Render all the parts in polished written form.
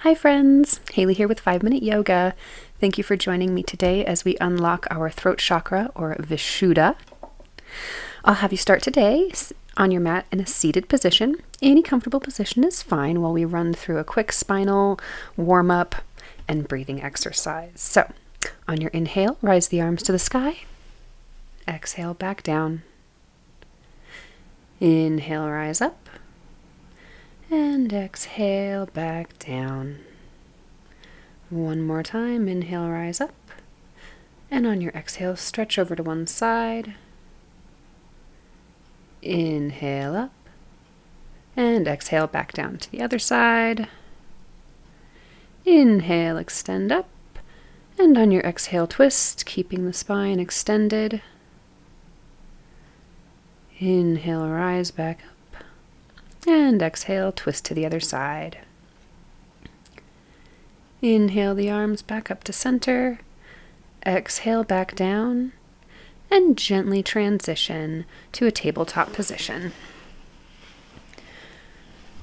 Hi friends, Haley here with 5-Minute Yoga. Thank you for joining me today as we unlock our throat chakra or Vishuddha. I'll have you start today on your mat in a seated position. Any comfortable position is fine while we run through a quick spinal warm-up and breathing exercise. So, on your inhale, rise the arms to the sky. Exhale, back down. Inhale, rise up. And exhale, back down. One more time, inhale, rise up. And on your exhale, stretch over to one side. Inhale up. And exhale, back down to the other side. Inhale, extend up. And on your exhale, twist, keeping the spine extended. Inhale, rise back up. And exhale, twist to the other side. Inhale the arms back up to center. Exhale back down. And gently transition to a tabletop position.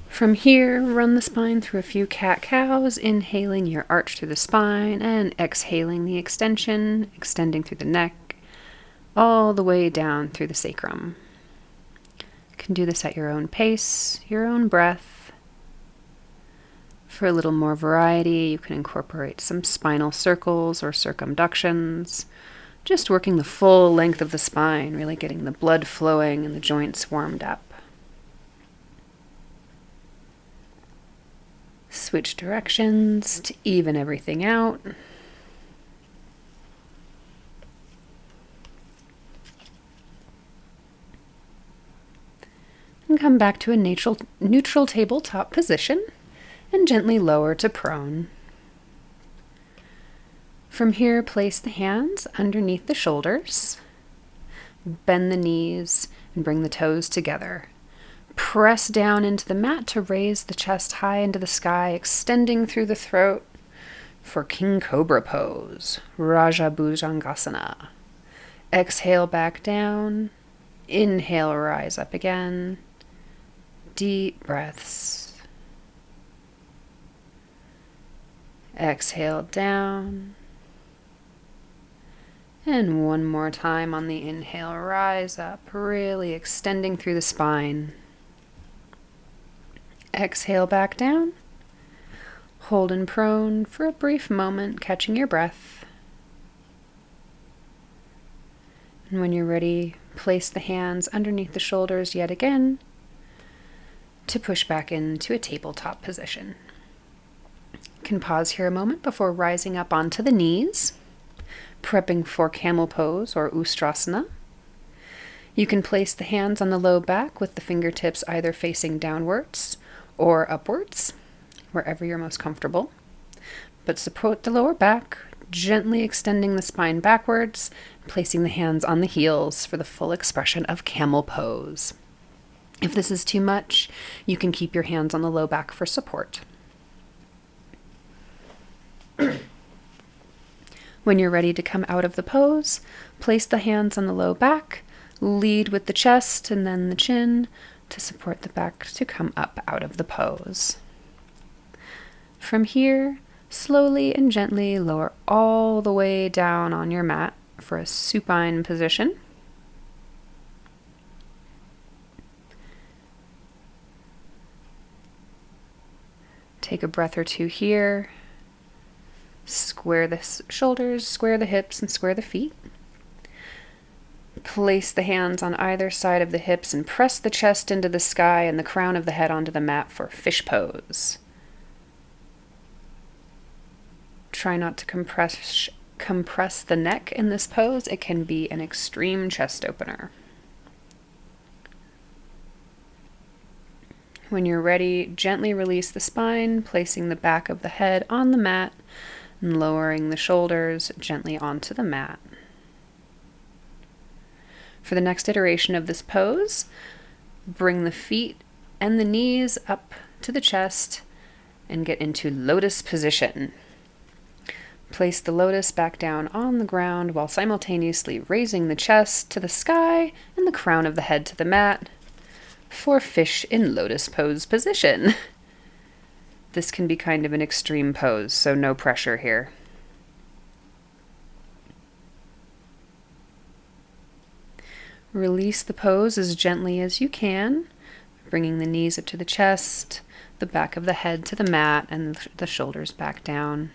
From here, run the spine through a few cat-cows, inhaling your arch through the spine and exhaling the extension, extending through the neck, all the way down through the sacrum. You can do this at your own pace, your own breath. For a little more variety, you can incorporate some spinal circles or circumductions, just working the full length of the spine, really getting the blood flowing and the joints warmed up. Switch directions to even everything out. And come back to a neutral tabletop position and gently lower to prone. From here, place the hands underneath the shoulders, bend the knees, and bring the toes together. Press down into the mat to raise the chest high into the sky, extending through the throat for King Cobra pose, Raja Bhujangasana. Exhale back down. Inhale, rise up again. Deep breaths. Exhale down. And one more time on the inhale, rise up, really extending through the spine. Exhale back down. Hold in prone for a brief moment, catching your breath. And when you're ready, place the hands underneath the shoulders yet again to push back into a tabletop position. You can pause here a moment before rising up onto the knees, prepping for camel pose or ustrasana. You can place the hands on the low back with the fingertips either facing downwards or upwards, wherever you're most comfortable. But support the lower back, gently extending the spine backwards, placing the hands on the heels for the full expression of camel pose. If this is too much, you can keep your hands on the low back for support. When you're ready to come out of the pose, place the hands on the low back, lead with the chest and then the chin to support the back to come up out of the pose. From here, slowly and gently lower all the way down on your mat for a supine position. Take a breath or two here. Square the shoulders, square the hips, and square the feet. Place the hands on either side of the hips and press the chest into the sky and the crown of the head onto the mat for fish pose. Try not to compress the neck in this pose. It can be an extreme chest opener. When you're ready, gently release the spine, placing the back of the head on the mat and lowering the shoulders gently onto the mat. For the next iteration of this pose, bring the feet and the knees up to the chest and get into lotus position. Place the lotus back down on the ground while simultaneously raising the chest to the sky and the crown of the head to the mat for fish in lotus pose position. This can be kind of an extreme pose, so no pressure here. Release the pose as gently as you can, bringing the knees up to the chest, the back of the head to the mat, and the shoulders back down.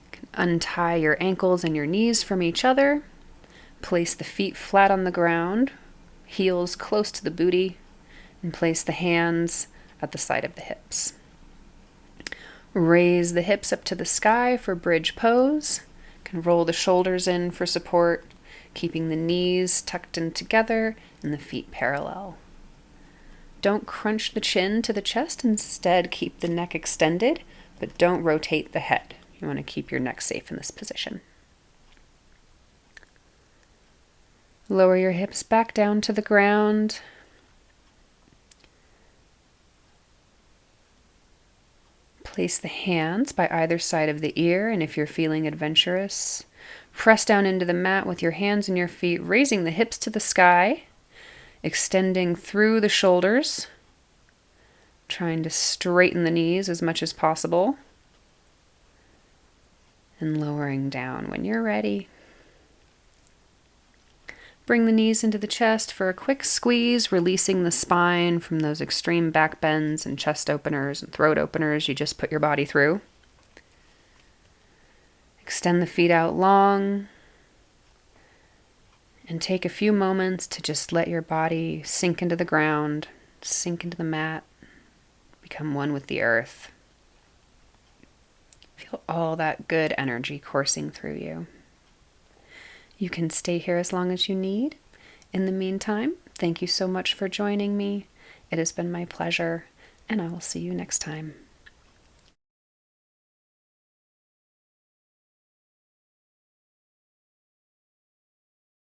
You can untie your ankles and your knees from each other. Place the feet flat on the ground, heels close to the booty, and place the hands at the side of the hips. Raise the hips up to the sky for bridge pose. You can roll the shoulders in for support, keeping the knees tucked in together and the feet parallel. Don't crunch the chin to the chest. Instead, keep the neck extended, but don't rotate the head. You want to keep your neck safe in this position. Lower your hips back down to the ground. Place the hands by either side of the ear, and if you're feeling adventurous, press down into the mat with your hands and your feet, raising the hips to the sky, extending through the shoulders, trying to straighten the knees as much as possible, and lowering down when you're ready. Bring the knees into the chest for a quick squeeze, releasing the spine from those extreme back bends and chest openers and throat openers you just put your body through. Extend the feet out long and take a few moments to just let your body sink into the ground, sink into the mat, become one with the earth. Feel all that good energy coursing through you. You can stay here as long as you need. In the meantime, thank you so much for joining me. It has been my pleasure, and I will see you next time.